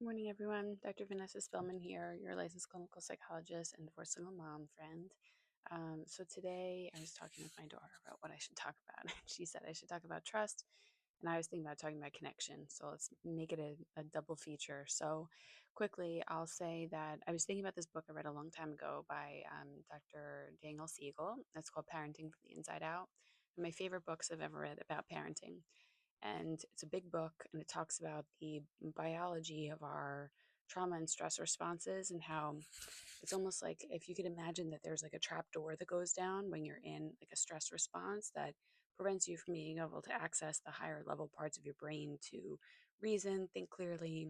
Morning, everyone. Dr. Vanessa Spellman here, your licensed clinical psychologist and for single mom friend. So today I was talking with my daughter about what I should talk about. She said I should talk about trust, and I was thinking about talking about connection. So let's make it a double feature. So quickly, I'll say that I was thinking about this book I read a long time ago by Dr. Daniel Siegel. It's called Parenting from the Inside Out. My favorite books I've ever read about parenting, and it's a big book, and it talks about the biology of our trauma and stress responses, and how it's almost like if you could imagine that there's like a trap door that goes down when you're in like a stress response that prevents you from being able to access the higher level parts of your brain to reason, think clearly,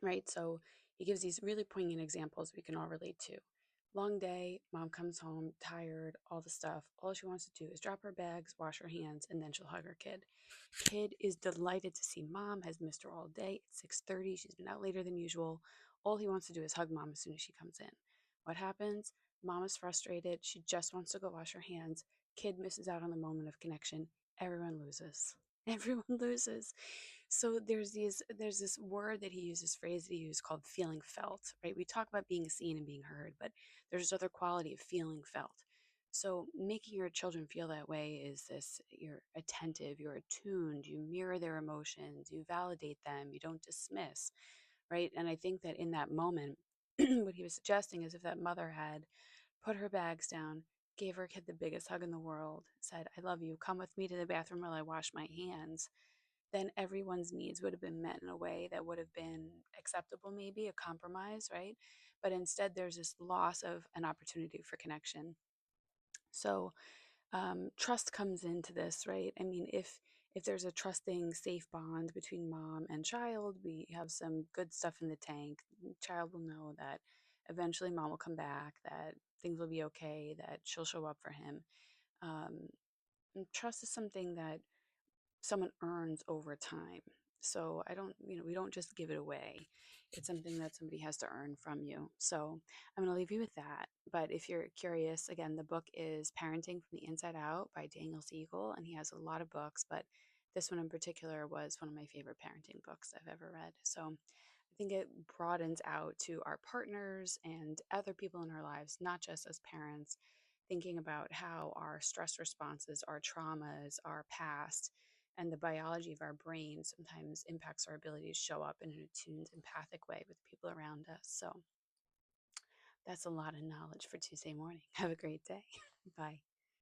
right? So he gives these really poignant examples we can all relate to. Long day, mom comes home tired, all the stuff. All she wants to do is drop her bags, wash her hands, and then she'll hug her kid. Kid is delighted to see mom, has missed her all day. It's 6:30. She's been out later than usual. All he wants to do is hug mom as soon as she comes in. What happens? Mom is frustrated. She just wants to go wash her hands. Kid misses out on the moment of connection. Everyone loses. Everyone loses. So there's this word that he uses, phrase that he uses called feeling felt, right? We talk about being seen and being heard, but there's this other quality of feeling felt. So making your children feel that way is this: you're attentive, you're attuned, you mirror their emotions, you validate them, you don't dismiss, right? And I think that in that moment, what he was suggesting is if that mother had put her bags down, gave her kid the biggest hug in the world, said, I love you, come with me to the bathroom while I wash my hands, then everyone's needs would have been met in a way that would have been acceptable, maybe a compromise, right? But instead, there's this loss of an opportunity for connection. So trust comes into this, right? I mean, if there's a trusting, safe bond between mom and child, we have some good stuff in the tank. Child will know that eventually mom will come back, that things will be okay, that she'll show up for him. Um, and trust is something that someone earns over time. So I don't, we don't just give it away. It's something that somebody has to earn from you. So I'm going to leave you with that. But if you're curious, again, the book is Parenting from the Inside Out by Daniel Siegel, and he has a lot of books, but this one in particular was one of my favorite parenting books I've ever read. So I think it broadens out to our partners and other people in our lives, not just as parents, thinking about how our stress responses, our traumas, our past, and the biology of our brain sometimes impacts our ability to show up in an attuned, empathic way with people around us. So that's a lot of knowledge for Tuesday morning. Have a great day. Bye.